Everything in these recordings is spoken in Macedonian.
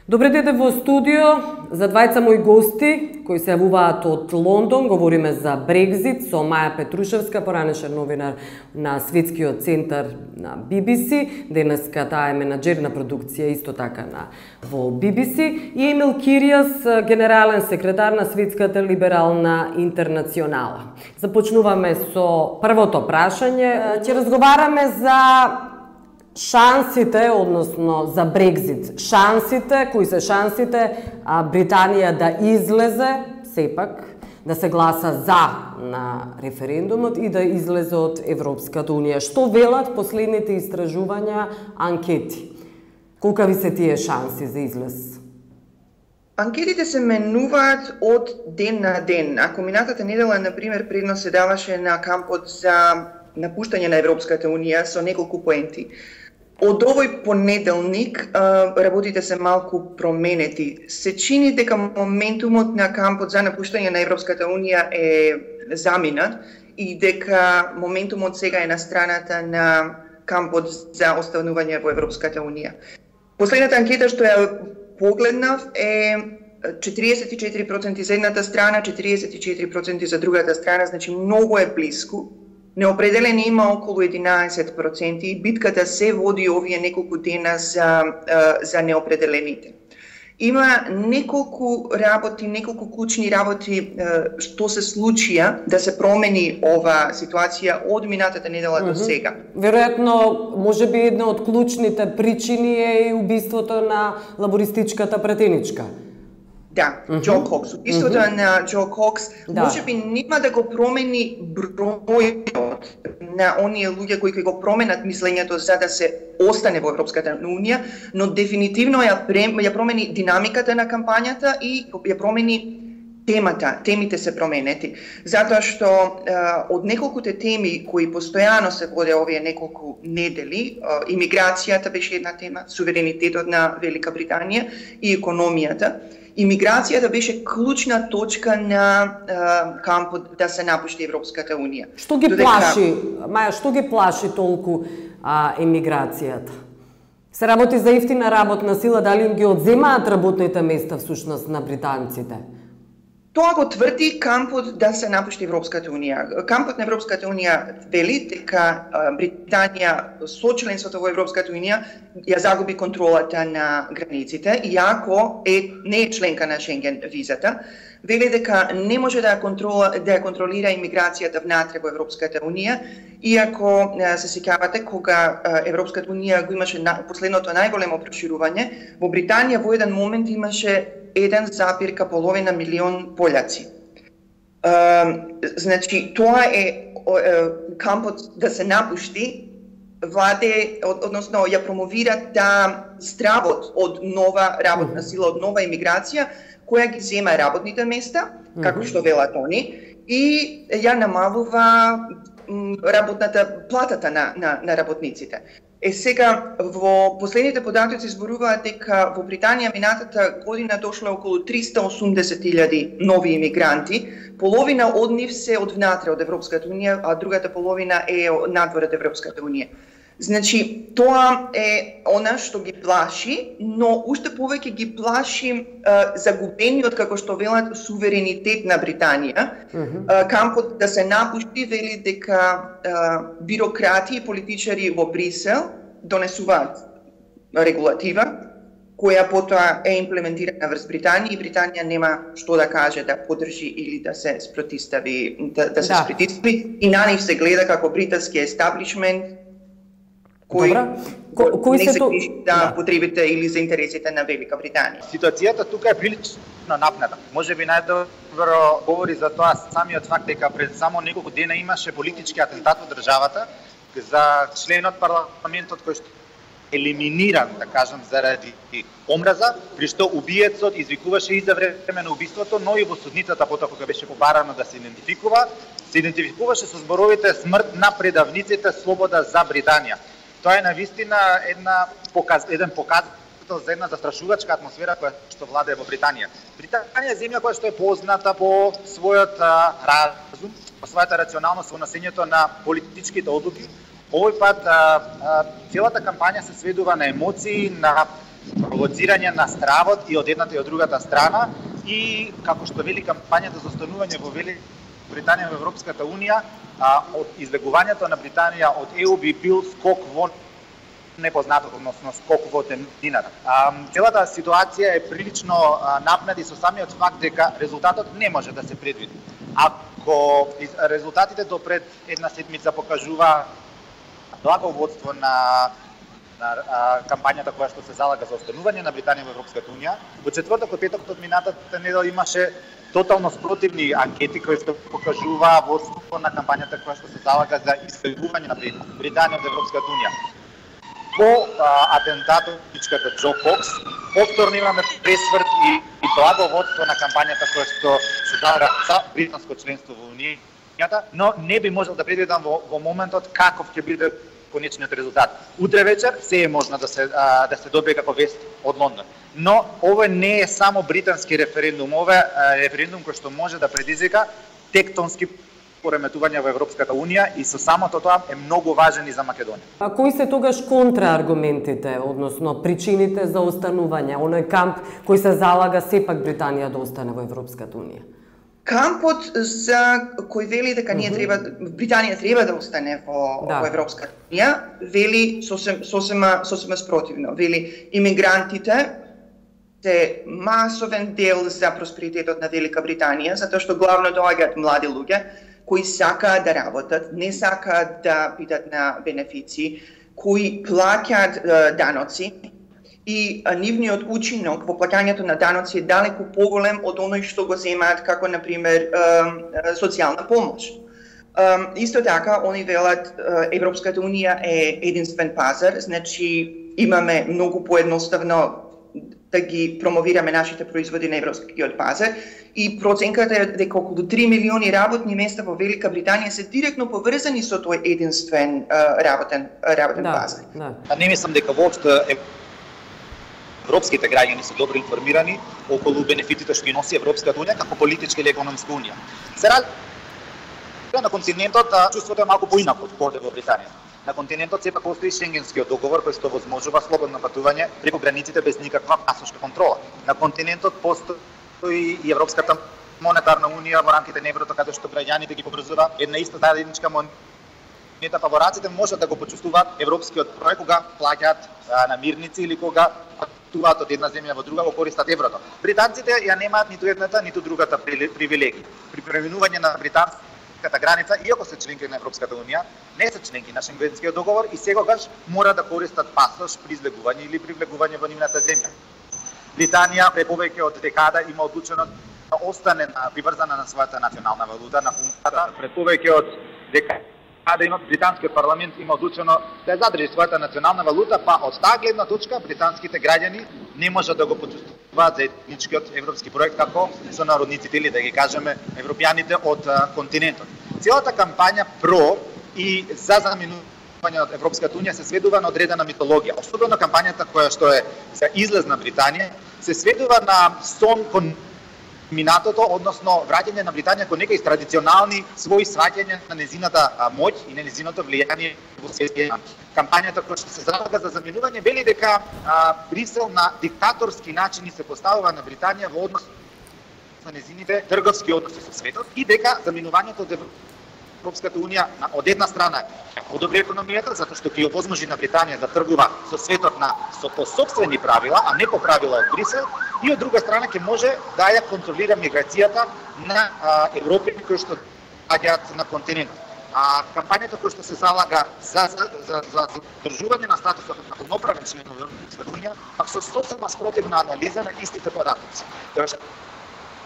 Добре дојде во студио за двајца мои гости кои се јавуваат од Лондон. Говориме за Брекзит со Маја Петрушевска, поранешен новинар на Светскиот центар на BBC. Денеска таа е менаџер на продукција исто така во BBC. И Емил Киријас, генерален секретар на Светската либерална интернационала. Започнуваме со првото прашање. Ќе разговараме за шансите, односно за Брекзит. Шансите, кои се шансите Британија да излезе, сепак, да се гласа за на референдумот и да излезе од Европската Унија. Што велат последните истражувања, анкети? Колкави се тие шанси за излез? Анкетите се менуваат од ден на ден. Ако минатата недела, например, предност се даваше на кампот за напуштање на Европската Унија со неколку поенти. Од овој понеделник работите се малку променети. Се чини дека моментумот на кампот за напуштање на Европската Унија е заминат и дека моментумот сега е на страната на кампот за останување во Европската Унија. Последната анкета што ја погледнав е 44% за едната страна, 44% за другата страна, значи многу е блиску. Неопределени има околу 11% и битката се води овие неколку дена за неопределените. Има неколку работи, неколку клучни работи што се случија да се промени ова ситуација од минатата недела до сега. Веројатно, можеби една од клучните причини е и убиството на лабористичката претеничка. Да, Џо Кокс. Убиството на Џо Кокс можеби нема да го промени бројот на оние луѓе кои го променат мислењето за да се остане во Европската Унија, но дефинитивно ја промени динамиката на кампањата и ја промени темата. Темите се променети. Затоа што од неколкуте теми кои постојано се воде овие неколку недели, имиграцијата беше една тема, суверенитетот на Велика Британија и економијата. Имиграцијата беше клучна точка на кампот да се напушти Европската Унија. Што ги плаши, Маја, што ги плаши толку емиграцијата? Се работи за ефтина работна сила, дали им ги одземаат работните места всушност на британците? Тоа го тврди кампот да се напушти Европската Унија. Кампот на Европската Унија вели дека Британија со членството во Европската Унија ја загуби контролата на границите, иако не е членка на Шенген визата. Вели дека не може да ја контролира имиграцијата внатре во Европската Унија, иако се сеќавате кога Европската Унија го имаше последното најголемо проширување, во Британија во еден момент имаше 1,5 милион пољаци. Значи, тоа е кампот да се напушти, владе, односно ја промовира стравот од нова работна сила, од нова имиграција, која ги зема работните места, како што велат они, и ја намалува платата на работниците. Сега, во последните податоци зборуваат дека во Британија минатата година дошло околу 380.000 нови имигранти. Половина од нив се од внатре од Европската Унија, а другата половина е надвор од Европската Унија. Значи, тоа е она што ги плаши, но уште повеќе ги плаши загубениот, како што велат, суверенитет на Британија. Кампот да се напушти вели дека бюрократи и политичари во Брисел донесуваат регулатива, која потоа е имплементирана врз Британија и Британија нема што да каже, да подржи или да се спротистави, и на нив се гледа како британски естаблишмент кои не се грижи за потребите или за интересите на Велика Британија. Ситуацијата тука е прилично напната. Можеби најдобро говори за тоа самиот факт дека пред само неколку дена имаше политички атентат во државата за членот парламентот кој што елиминиран, да кажам, заради омраза, при што убиецот извикуваше и за време на убиството, но и во судницата потоа кога беше побарано да се идентификуваше со зборовите смрт на предавниците, слобода за Британија. Тоа е навистина еден показател за една застрашувачка атмосфера која што владее во Британија. Британија е земја која што е позната по својот разум, по својата рационалност во носењето на политичките одлуки. Овој пат целата кампања се сведува на емоции, на провоцирање на стравот и од едната и од другата страна, и како што вели кампањата за останување во Великобританија во Европската унија, од излегувањето на Британија од ЕУ би бил скок во непознато, односно скок во темнината. Целата ситуација е прилично напнета и со самиот факт дека резултатот не може да се предвиди. Ако резултатите до пред една седмица покажува благо водство на кампањата која што се залага за останување на Британија во Европската унија, во четврток и петок од минатата недела имаше тотално спротивни анкети кои што покажува водство на кампањата која што се залага за излегување на Британија од Европската унија. По атентатичката Джо Кокс, повторно имаме пресврт и благо водство на кампањата која што се залага за британско членство во Унијата, но не би можел да предвидам во моментот каков ќе биде конечниот резултат. Утре вечер се е можно да се добие како вест од Лондон. Но ова не е само британски референдум, ова е референдум кој што може да предизвика тектонски пореметувања во Европската унија и со самото тоа е многу важен и за Македонија. А кои се тогаш контрааргументите, односно причините за останување, оној камп кој се залага сепак Британија да остане во Европската унија? Кампот за кој вели дека Британија треба да остане во Европската унија, вели сосема спротивно. Вели имигрантите се масовен дел за просперитетот на Велика Британија, затоа што главно доаѓаат млади луѓе кои сакаат да работат, не сакаат да бидат на бенефици, кои плаќаат даноци, и нивниот учинок во плаќањето на даноци е далеку поголем од оној што го земаат како, например, социјална помош. Исто така, они велат, Европската унија е единствен пазар, значи имаме многу поедноставно да ги промовираме нашите производи на европскиот пазар, и проценката е дека околу 3 милиони работни места во Велика Британија се директно поврзани со тој единствен работен пазар. Не мислам дека воопшто европските граѓани се добро информирани околу бенефитите што ги носи Европската унија како политичка или економска унија. За разлика на континентот, чувството е малку поинако од во Британија. На континентот сепак постои Шенгенскиот договор кој што возможува слободно патување преку границите без никаква пасошка контрола. На континентот постои и Европската монетарна унија во рамките на еврото, каде што граѓаните ги поврзува една иста заедничка монета, па вораците можат да го почувствуваат европскиот проект кога плаќаат намирници или кога патуваат од една земја во друга во користат еврото. Британците ја немаат ниту едната, ниту другата привилегија. При преминување на британската граница, иако се членки на Европската унија, не се членки на Шенгенскиот договор и секогаш мора да користат пасош при излегување или при влегување во нивната земја. Британија пред повеќе од декада има одлучено да остане приврзана на својата национална валута, на функцијата. Пред повеќе од декада британскиот парламент има одлучено да ја задржи својата национална валута, па од таа гледна точка британските граѓани не можат да го почувствуваат заедничкиот европски проект како сонародниците или да ги кажеме европјаните од континентот. Целата кампања про и за заменување од Европската унија се сведува на одредена митологија. Особено кампањата која што е за излез на Британија се сведува на сон кон минатото, односно враќање на Британија кон некои традиционални своји сваќања на незината моќ и на незиното влијание во светот. Кампањата која што се залага за заменување вели дека Брисел на диктаторски начини се поставува на Британија во однос на незините трговски односи со светот и дека заменувањето од Европската унија од една страна подобри економијата, затоа што ќе овозможи на Британија да тргува со светот по сопствени правила, а не по правила од Брисел, и од друга страна ќе може да ја контролира миграцијата на европјани кои што доаѓаат на континентот. Кампањата која што се залага за задржување на статусот на полноправен член на Европската унија, со сосема спротивна анализа на истите податоци.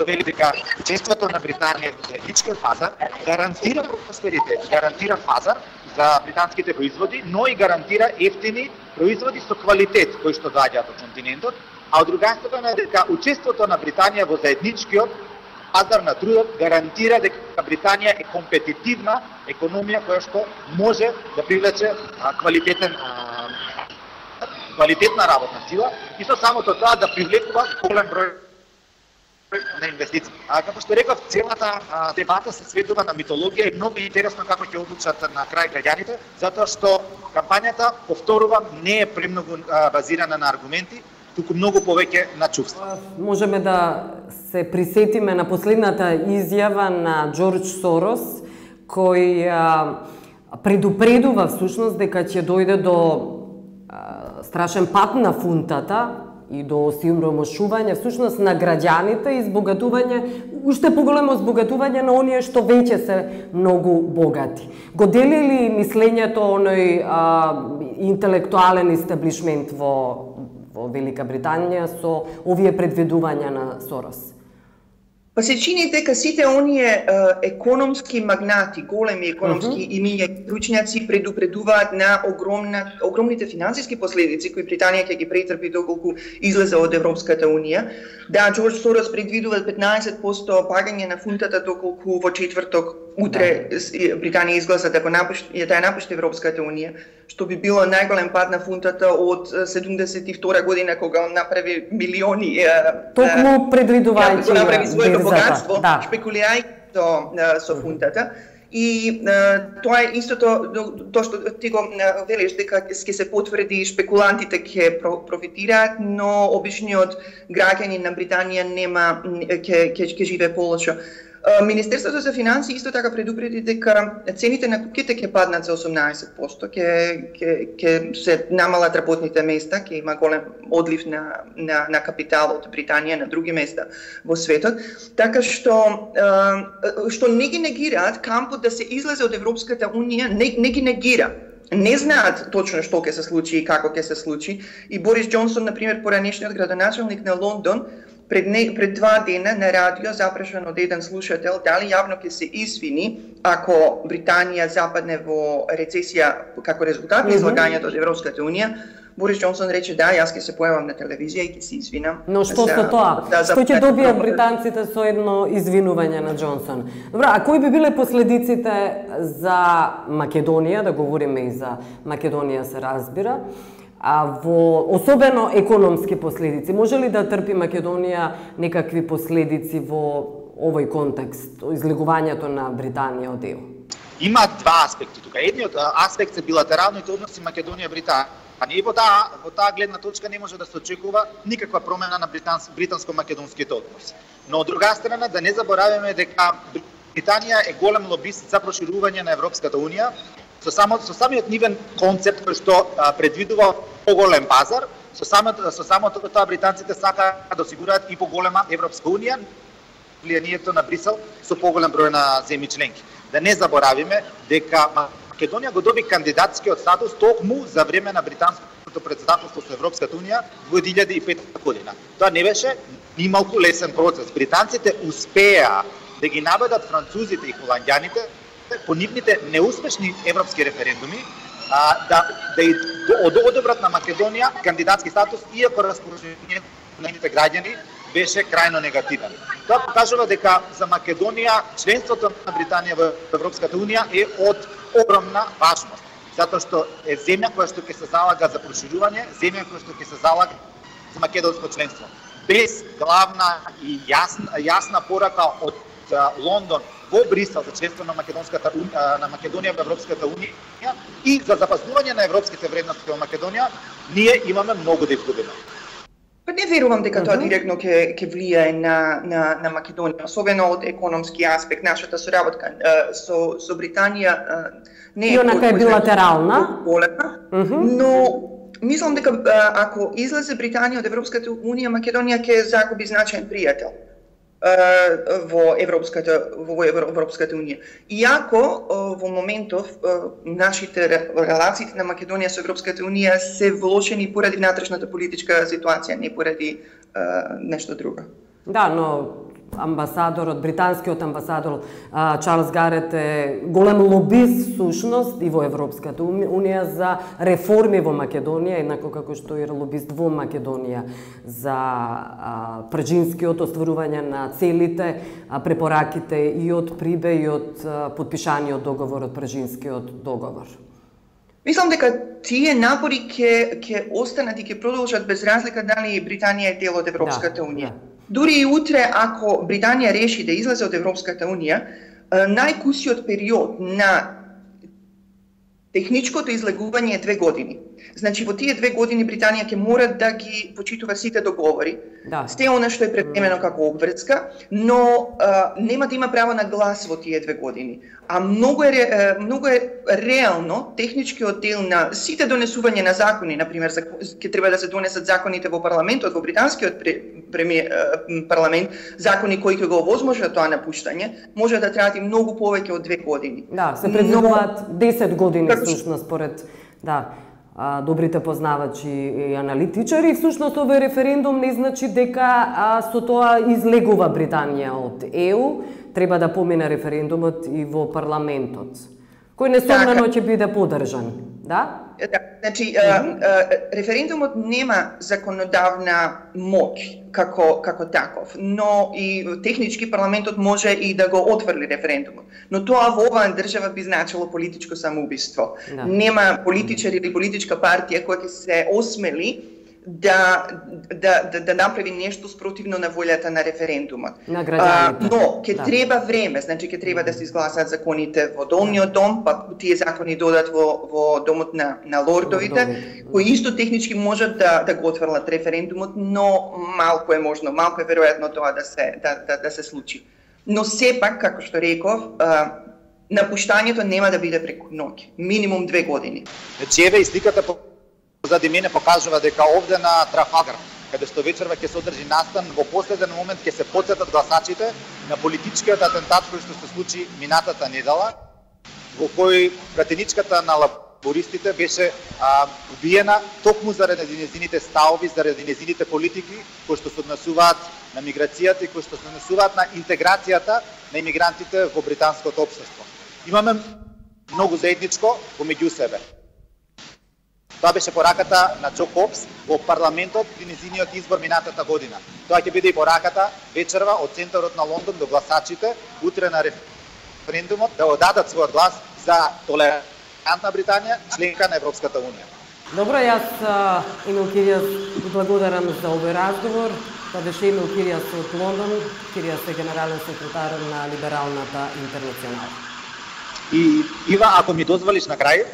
Вели дека членството на Британија во заедничкиот пазар гарантира просперитет, гарантира пазар за британските производи, но и гарантира ефтини производи со квалитет кои што доаѓаат од континентот, а од друга страна дека учеството на Британија во заедничкиот пазар на трудот гарантира дека Британија е компетитивна економија која што може да привлече квалитетна работна сила и со самото тоа да привлекува голем број на инвестиции. Како што реков, целата дебата се сведува на митологија и многу интересно како ќе одлучат на крај граѓаните, затоа што кампањата, повторувам, не е премногу базирана на аргументи, туку многу повеќе на чувства. Можеме да се присетиме на последната изјава на Џорџ Сорос, кој предупредува всушност дека ќе дојде до страшен пат на фунтата и до осиромашување всушност на граѓаните и збогатување, уште поголемо збогатување на оние што веќе се многу богати. Го дели ли мислењето оној интелектуален истеблишмент во Велика Британија со овие предвидувања на Сорос? Па се чини дека сите оние економски магнати, големи економски имиња и стручњаци предупредуваат на огромните финансиски последици кои Британија ќе ги претрпи доколку излезе од Европската унија. Да, Џорџ Сорос предвидува 15% пагање на фунтата доколку во четврток утре Британија изгласа да ја напушти Европската унија, што би било најголем пад на фунтата од 72 година кога он направи милиони токму предвидувајќи богатство, шпекулирајќи со фунтата. И тоа е истото, тоа што ти го велиш дека ќе се потврди, шпекулантите ќе профитираат, но обичниот граѓанин на Британија ќе живее полошо. Министерството за финансии исто така предупреди дека цените на куќите ќе паднат за 18%, ќе се намалат работните места, ќе има голем одлив на капитал од Британија на други места во светот, така што не ги негираат кампот да се излезе од Европската унија, не ги негира. Не знаат точно што ќе се случи и како ќе се случи. И Борис Џонсон, например, поранешниот градоначелник на Лондон, пред 2 дена на радио запрашан од еден слушател дали јавно ќе се извини ако Британија западне во рецесија како резултат на излагањето од Европската унија. Борис Џонсон рече да, јас ќе се појавам на телевизија и ќе се извинам. Но што со тоа? Што ќе добијат британците со едно извинување на Џонсон? Добро, а кои би биле последиците за Македонија, да говориме и за Македонија се разбира, особено економски последици? Може ли да трпи Македонија некакви последици во овој контекст, излегувањето на Британија од ЕУ? Има два аспекти тука. Едниот аспект се билатералните односи Македонија-Британија. И во таа гледна точка не може да се очекува никаква промена на британско-македонските односи. Но од друга страна да не забораваме дека Британија е голем лобист за проширување на Европската унија, со самиот нивен концепт кој што предвидува поголем пазар, со самото тоа британците сакаат да осигураат и поголема Европска унија, влијанието на Брисел со поголем број на земји членки. Да не заборавиме дека Македонија го доби кандидатскиот статус токму за време на британското претседателство со Европската унија во 2005 година. Тоа не беше нималку лесен процес. Британците успеа да ги набедат французите и холанѓаните по нивните неуспешни европски референдуми да одобрат на Македонија кандидатски статус, иако распорешението на нивните граѓани беше крајно негативен. Тоа покажува дека за Македонија членството на Британија во Европската унија е од огромна важност, затоа што е земја која што ќе се залага за проширување, земја која што ќе се залага за македонско членство. Без главна и јасна порака од Лондон во Брисел за членство на Македонија во Европската унија и за запазвање на европските вредности во Македонија, ние имаме многу да изгубиме. Не верувам дека тоа директно ќе влијае на Македонија, особено од економски аспект. Нашата соработка со Британија не е билатерална, но мислам дека ако излезе Британија од Европската унија, Македонија ќе загуби значаен пријател во Европската унија. Иако во моментов нашите релациите на Македонија со Европската унија се влошени поради внатрешната политичка ситуација, не поради нешто друго. Да, но британскиот амбасадор Чарлс Гарет е голем лобист всушност и во Европската унија за реформи во Македонија, еднакво како што е лобист во Македонија за пржинскиот остварување на целите, препораките и од Прибе и од потпишаниот договор од пржинскиот договор. Мислам дека тие напори ќе останат и ќе продолжат без разлика дали Британија е дел од Европската унија. Дури и утре, ако Британија реши да излезе од Европската унија, најкусиот период на техничкото излегување е 2 години. Значи во тие 2 години Британија ќе мора да ги почитува сите договори. Да. Сте она што е предвидено како обврска, но нема да има право на глас во тие 2 години. А многу е реално техничкиот дел на сите донесување на закони, например, ќе треба да се донесат законите во парламентот, во британскиот парламент, закони кои ќе го овозможат тоа напуштање, може да траат и многу повеќе од 2 години. Да, се предвидуваат 10 години всушност според добрите познавачи и аналитичари. Всушност овој референдум не значи дека со тоа излегува Британија од ЕУ, треба да помине референдумот и во парламентот, кој несомнено ќе биде поддржан, да? Значи, референдумот нема законодавна моќ како таков, но и технички парламентот може и да го отфрли референдумот. Но тоа во оваа држава би значило политичко самоубиство. Да. Нема политичар или политичка партија која ќе се осмели да направи нешто спротивно на волјата на референдумот. На граѓаните. Но ќе треба време, значи ќе треба да се изгласаат законите во долниот дом, па тие закони додат во домот на лордовите, кои исто технички можат да го отфрлат референдумот, но малку е можно, малку е веројатно тоа да се случи. Но сепак, како што реков, напуштањето нема да биде преку ноќ, минимум 2 години. Значи еве и сликата зади мене покажува дека овде на Трафалгар, каде што вечерва ќе се одржи настан, во последен момент ќе се потсетат гласачите на политичкиот атентат кој што се случи минатата недела, во кој пратеничката на лабористите беше убиена токму заради нејзините ставови, заради нејзините политики кои што се однесуваат на миграцијата и кои што се однесуваат на интеграцијата на имигрантите во британското општество. Имаме многу заедничко помеѓу себе. Тоа беше пораката на Џо Кокс во парламентот при нејзиниот избор минатата година. Тоа ќе биде и пораката вечерва од центарот на Лондон до гласачите утре на референдумот да одадат својот глас за толерантна Британија, членка на Европската унија. Добро, јас Емил Киријас ви благодарам за овој разговор. Тоа беше Емил Киријас од Лондон, Киријас е генерален секретар на Либералната интернационала. И Ива, ако ми дозволиш на крај,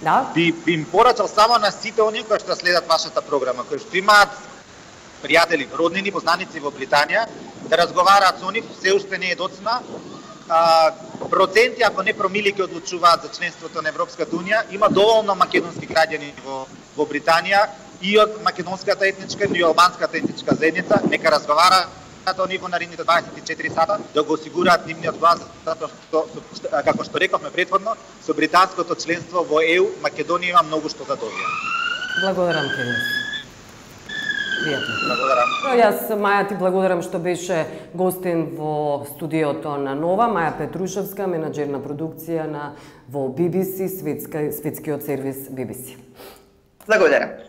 да? Би им порачал само на сите оние кои што следат вашата програма, кои што имаат пријатели, роднини, познаници во Британија, да разговараат со нив, се уште не е доцна. Проценти, ако не промили, ќе одлучуваат за членството на Европската унија. Има доволно македонски граѓани во Британија и од македонската етничка и албанската етничка заедница. Нека разговараат они во наредните 24 сата да го осигураат нивниот глас, затоа што, како што рековме претходно, со британското членство во ЕУ, Македонија има многу што да добија. Благодарам, Киријас. Пријатно. Благодарам. Јас, Маја, ти благодарам што беше гостин во студиото на Нова. Маја Петрушевска, менаџер на продукција во BBC, светскиот сервис BBC. Благодарам.